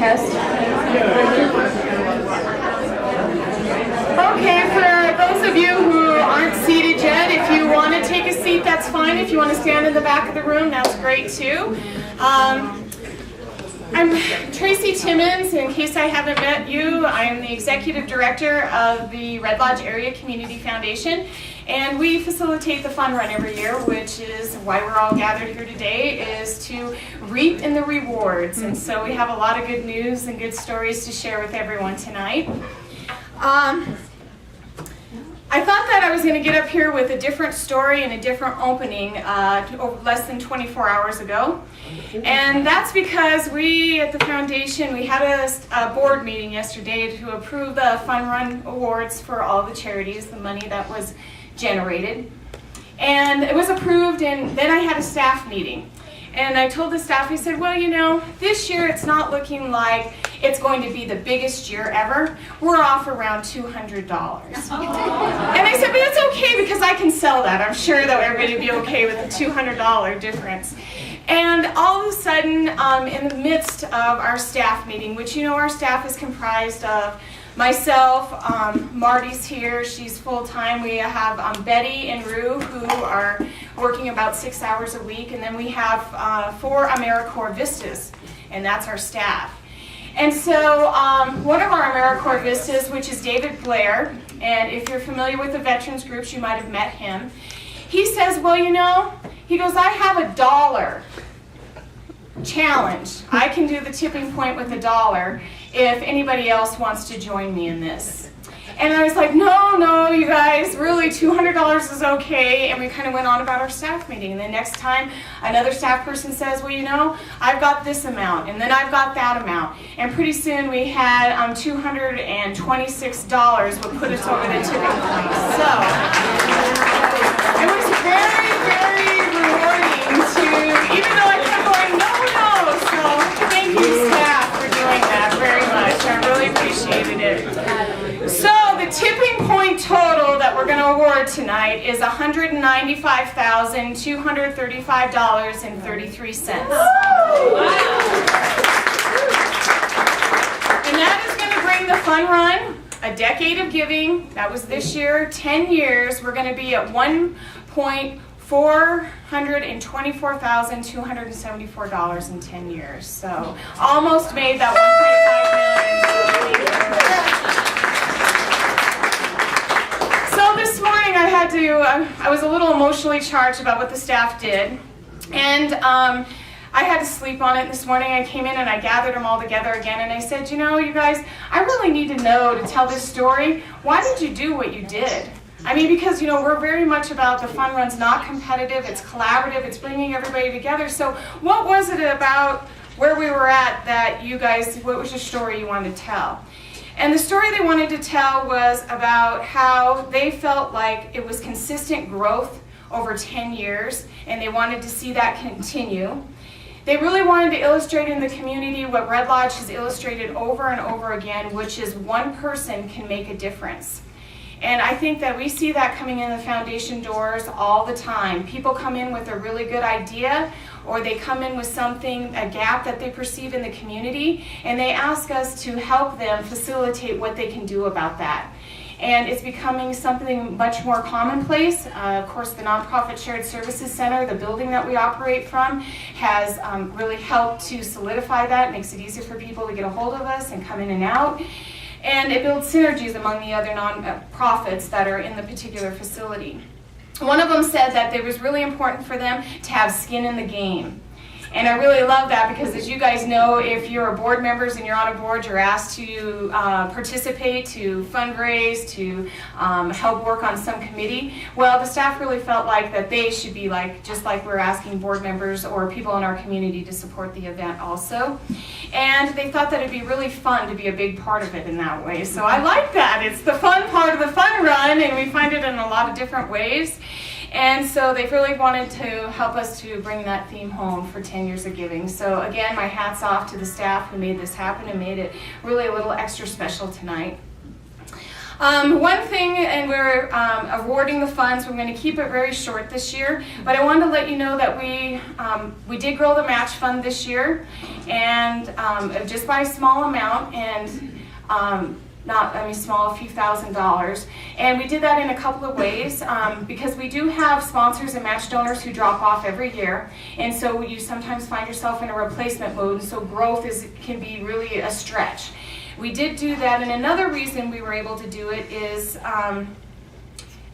test. Okay, for those of you who aren't seated yet, if you want to take a seat, that's fine. If you want to stand in the back of the room, that's great too. I'm Tracy Timmons. In case I haven't met you, I'm the Executive Director of the Red Lodge Area Community Foundation, and we facilitate the fun run every year, which is why we're all gathered here today, is to reap in the rewards. And so we have a lot of good news and good stories to share with everyone tonight. I thought that I was going to get up here with a different story and a different opening less than 24 hours ago. And that's because we at the foundation, we had a board meeting yesterday to approve the Fun Run Awards for all the charities, the money that was generated. And it was approved, and then I had a staff meeting. And I told the staff, I said, well, you know, this year it's not looking like it's going to be the biggest year ever. We're off around $200. And I said, but that's okay because I can sell that. I'm sure that everybody will be okay with a $200 difference. And all of a sudden, in the midst of our staff meeting, which, you know, our staff is comprised of myself, Marty's here, she's full-time. We have Betty and Rue, who are working about 6 hours a week. And then we have 4 AmeriCorps Vistas, and that's our staff. And so one of our AmeriCorps Vistas, which is David Blair, and if you're familiar with the veterans groups, you might have met him. He says, well, you know, he goes, I have $1 challenge. I can do the tipping point with $1 if anybody else wants to join me in this. And I was like, no, you guys, really $200 is okay. And we kind of went on about our staff meeting. And the next time, another staff person says, well, you know, I've got this amount, and then I've got that amount. And pretty soon we had $226 would put us over the tipping point. So it was very, very rewarding to, even though I kept going, no. So thank you, staff, for doing that very much. I really appreciated it. So the tipping point total that we're going to award tonight is $195,235.33. And that is going to bring the fun run, a decade of giving, that was this year, 10 years, we're going to be at $1,424,274 in 10 years. So almost made that $1.5 million. So this morning I was a little emotionally charged about what the staff did. And I had to sleep on it this morning. I came in and I gathered them all together again, and I said, you know, you guys, I really need to know to tell this story. Why did you do what you did? I mean, because, you know, we're very much about the fun run's not competitive, it's collaborative, it's bringing everybody together. So what was it about where we were at that you guys, what was your story you wanted to tell? And the story they wanted to tell was about how they felt like it was consistent growth over 10 years, and they wanted to see that continue. They really wanted to illustrate in the community what Red Lodge has illustrated over and over again, which is one person can make a difference. And I think that we see that coming in the foundation doors all the time. People come in with a really good idea, or they come in with something, a gap that they perceive in the community, and they ask us to help them facilitate what they can do about that. And it's becoming something much more commonplace. Of course, the Nonprofit Shared Services Center, the building that we operate from, has really helped to solidify that. It makes it easier for people to get a hold of us and come in and out. And it builds synergies among the other nonprofits that are in the particular facility. One of them said that it was really important for them to have skin in the game. And I really love that because, as you guys know, if you're board members and you're on a board, you're asked to participate, to fundraise, to help work on some committee. Well, the staff really felt like that they should be like, just like we're asking board members or people in our community to support the event also. And they thought that it'd be really fun to be a big part of it in that way. So I like that. It's the fun part of the fun run, and we find it in a lot of different ways. And so they really wanted to help us to bring that theme home for 10 years of giving. So again, my hat's off to the staff who made this happen and made it really a little extra special tonight. One thing, and we're awarding the funds, we're going to keep it very short this year, but I wanted to let you know that we did grow the match fund this year, and just by a small amount, and small, a few $1,000s. And we did that in a couple of ways, because we do have sponsors and match donors who drop off every year, and so you sometimes find yourself in a replacement mode, and so growth can be really a stretch. We did do that, and another reason we were able to do it is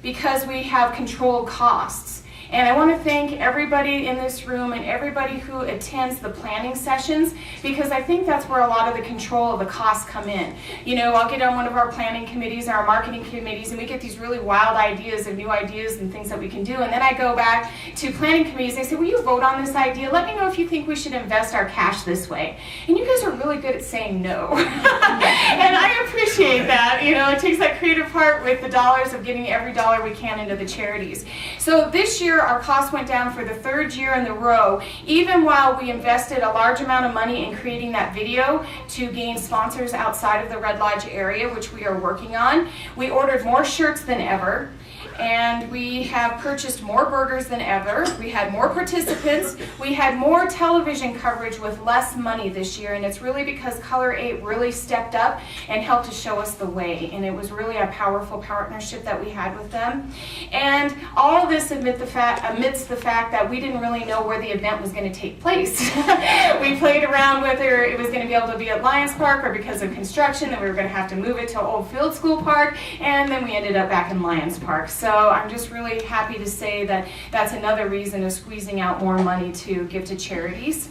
because we have controlled costs. And I want to thank everybody in this room and everybody who attends the planning sessions, because I think that's where a lot of the control of the costs come in. You know, I'll get on one of our planning committees, our marketing committees, and we get these really wild ideas and new ideas and things that we can do. And then I go back to planning committees and I say, will you vote on this idea? Let me know if you think we should invest our cash this way. And you guys are really good at saying no. And I appreciate that. You know, it takes that creative part with the dollars of getting every dollar we can into the charities. So this year, our costs went down for the third year in a row, even while we invested a large amount of money in creating that video to gain sponsors outside of the Red Lodge area, which we are working on. We ordered more shirts than ever, and we have purchased more burgers than ever. We had more participants. We had more television coverage with less money this year, and it's really because Color 8 really stepped up and helped to show us the way, and it was really a powerful partnership that we had with them. And all of this amidst the fact that we didn't really know where the event was going to take place. We played around whether it was going to be able to be at Lions Park, or because of construction that we were going to have to move it to Old Field School Park, and then we ended up back in Lions Park. So I'm just really happy to say that that's another reason of squeezing out more money to give to charities.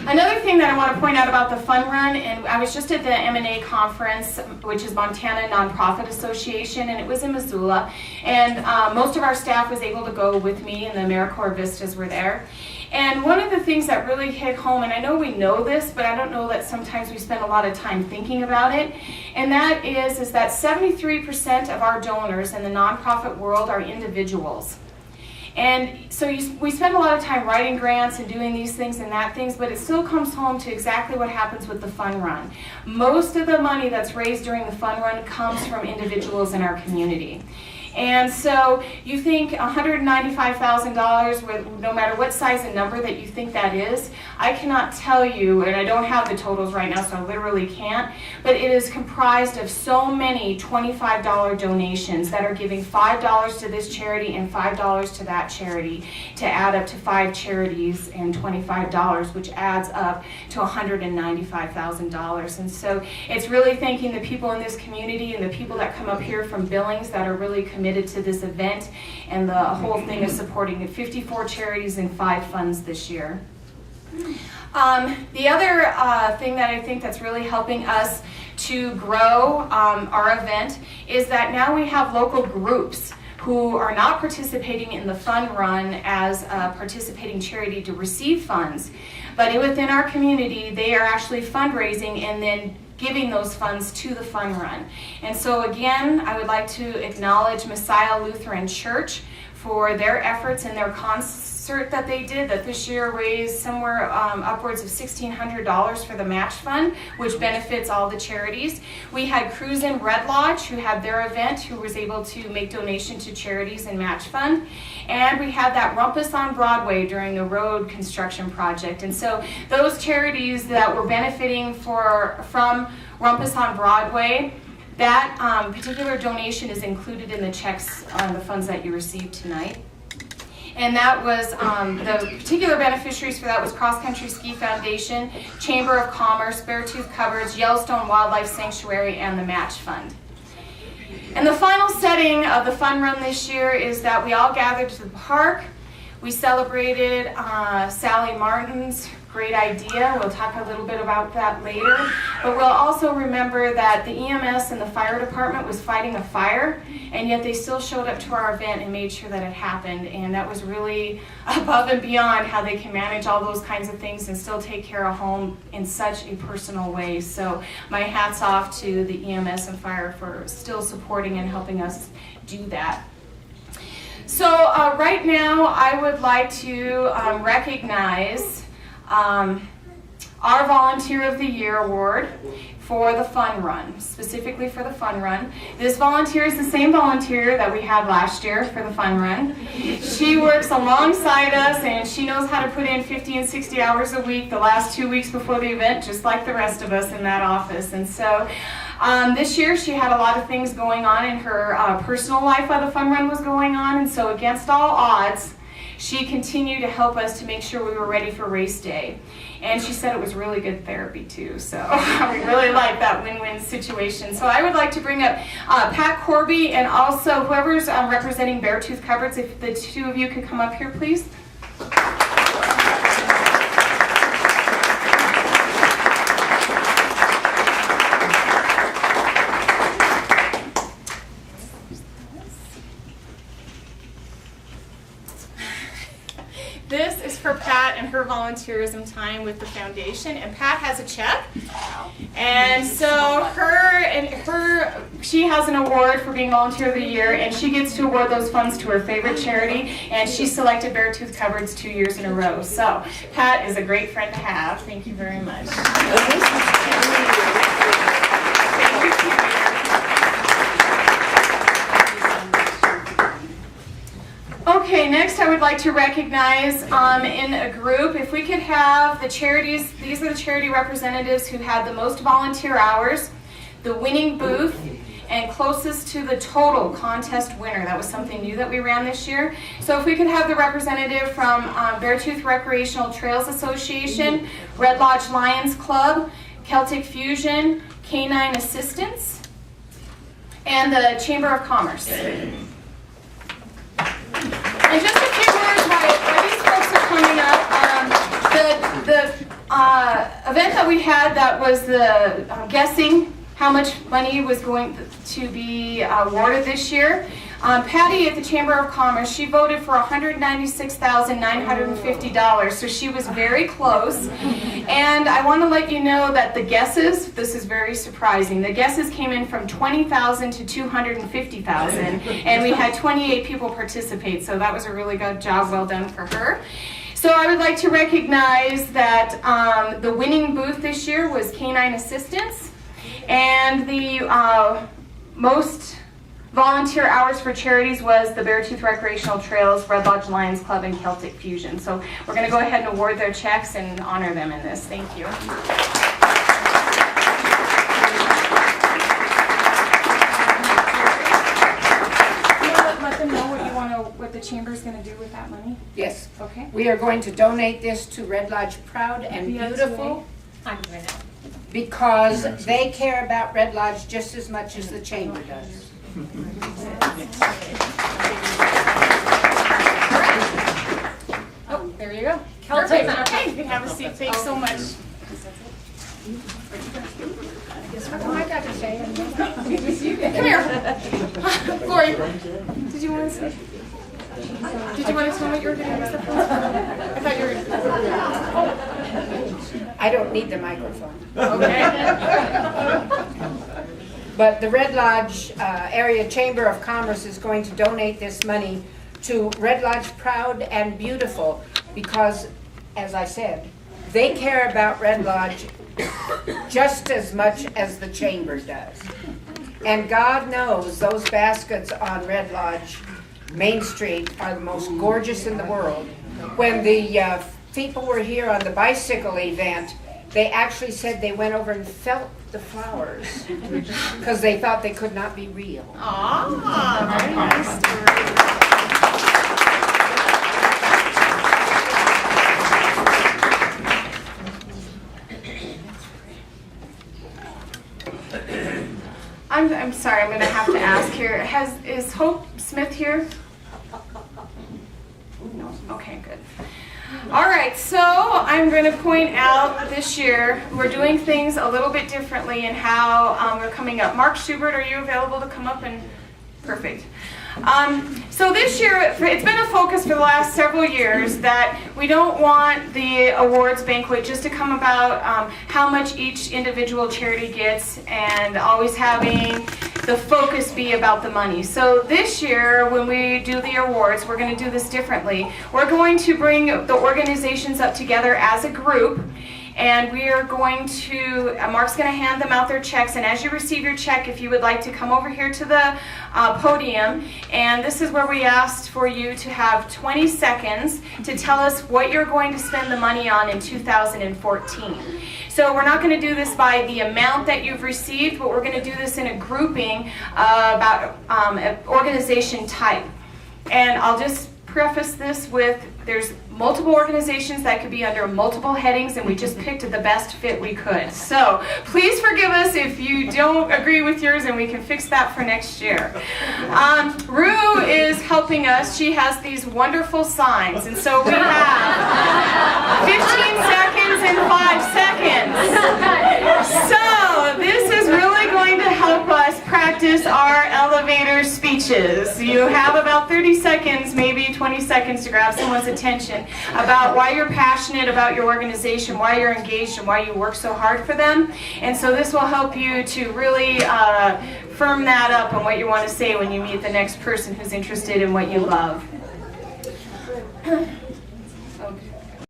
Another thing that I want to point out about the fun run, and I was just at the M&A conference, which is Montana Nonprofit Association, and it was in Missoula, and most of our staff was able to go with me, and the AmeriCorps Vistas were there. And one of the things that really hit home, and I know we know this, but I don't know that sometimes we spend a lot of time thinking about it, and that is that 73% of our donors in the nonprofit world are individuals. And so we spend a lot of time writing grants and doing these things and that things, but it still comes home to exactly what happens with the fun run. Most of the money that's raised during the fun run comes from individuals in our community. And so you think $195,000, no matter what size and number that you think that is, I cannot tell you, and I don't have the totals right now, so I literally can't, but it is comprised of so many $25 donations that are giving $5 to this charity and $5 to that charity, to add up to 5 charities and $25, which adds up to $195,000. And so it's really thanking the people in this community and the people that come up here from Billings that are really committed to this event, and the whole thing is supporting 54 charities and 5 funds this year. The other thing that I think that's really helping us to grow our event is that now we have local groups who are not participating in the fun run as a participating charity to receive funds, but within our community they are actually fundraising and then giving those funds to the fun run. And so again, I would like to acknowledge Messiah Lutheran Church for their efforts and their concert that they did, that this year raised somewhere upwards of $1,600 for the match fund, which benefits all the charities. We had Cruisin' Red Lodge, who had their event, who was able to make donation to charities and match fund. And we had that Rumpus on Broadway during the road construction project. And so those charities that were benefiting from Rumpus on Broadway, that particular donation is included in the checks on the funds that you received tonight. And that was, the particular beneficiaries for that was Cross Country Ski Foundation, Chamber of Commerce, Beartooth Cupboards, Yellowstone Wildlife Sanctuary, and the Match Fund. And the final setting of the fun run this year is that we all gathered to the park. We celebrated Sally Martin's great idea. We'll talk a little bit about that later. But we'll also remember that the EMS and the fire department was fighting a fire, and yet they still showed up to our event and made sure that it happened. And that was really above and beyond how they can manage all those kinds of things and still take care of home in such a personal way. So my hat's off to the EMS and fire for still supporting and helping us do that. So right now I would like to recognize our Volunteer of the Year award for the fun run, specifically for the fun run. This volunteer is the same volunteer that we had last year for the fun run. She works alongside us and she knows how to put in 50 and 60 hours a week the last 2 weeks before the event, just like the rest of us in that office. And so this year she had a lot of things going on in her personal life while the fun run was going on, and so against all odds, she continued to help us to make sure we were ready for race day. And she said it was really good therapy too, so we really like that win-win situation. So I would like to bring up Pat Corby and also whoever's representing Beartooth Cupboards, if the two of you could come up here, please. This is for Pat and her volunteerism time with the foundation, and Pat has a check, and so she has an award for being Volunteer of the Year, and she gets to award those funds to her favorite charity, and she selected Beartooth Cupboards 2 years in a row. So Pat is a great friend to have. Thank you very much. Okay, next I would like to recognize in a group, if we could have the charities, these are the charity representatives who had the most volunteer hours, the winning booth, and closest to the total contest winner. That was something new that we ran this year. So if we could have the representative from Beartooth Recreational Trails Association, Red Lodge Lions Club, Celtic Fusion, Canine Assistance, and the Chamber of Commerce. And just a few words while these folks are coming up. The event that we had that was the guessing how much money was going to be awarded this year. Patty at the Chamber of Commerce, she voted for $196,950, so she was very close. And I want to let you know that the guesses, this is very surprising, the guesses came in from 20,000 to 250,000, and we had 28 people participate, so that was a really good job, well done for her. So I would like to recognize that the winning booth this year was Canine Assistance, and the most volunteer hours for charities was the Beartooth Recreational Trails, Red Lodge Lions Club, and Celtic Fusion. So we're going to go ahead and award their checks and honor them in this. Thank you. Let them know what the chamber's going to do with that money. Yes. Okay. We are going to donate this to Red Lodge Proud and Beautiful because they care about Red Lodge just as much as the chamber does. Oh, there you go. Perfect. Okay, you can have a seat. Thanks so much. Come here. Lori, did you want to say? Did you want to tell me what you were doing? I thought you were going to. I don't need the microphone. Okay. But the Red Lodge Area Chamber of Commerce is going to donate this money to Red Lodge Proud and Beautiful because, as I said, they care about Red Lodge just as much as the chamber does. And God knows those baskets on Red Lodge Main Street are the most gorgeous in the world. When the people were here on the bicycle event, they actually said they went over and felt the flowers because they thought they could not be real. Ah, very nice story. I'm sorry, I'm going to have to ask here. Is Hope Smith here? No. Okay, good. All right, so I'm going to point out this year we're doing things a little bit differently in how we're coming up. Mark Schubert, are you available to come up? And perfect. So this year, it's been a focus for the last several years that we don't want the awards banquet just to come about how much each individual charity gets and always having the focus be about the money. So this year, when we do the awards, we're going to do this differently. We're going to bring the organizations up together as a group, and we are going to, Mark's going to hand them out their checks, and as you receive your check, if you would like to come over here to the podium, and this is where we asked for you to have 20 seconds to tell us what you're going to spend the money on in 2014. So we're not going to do this by the amount that you've received, but we're going to do this in a grouping about organization type. And I'll just preface this with, there's multiple organizations that could be under multiple headings, and we just picked the best fit we could. So please forgive us if you don't agree with yours, and we can fix that for next year. Rue is helping us. She has these wonderful signs, and so we have 15 seconds and 5 seconds. So this is really going to help us practice our elevator speeches. You have about 30 seconds, maybe 20 seconds to grab someone's attention about why you're passionate about your organization, why you're engaged, and why you work so hard for them. And so this will help you to really firm that up on what you want to say when you meet the next person who's interested in what you love.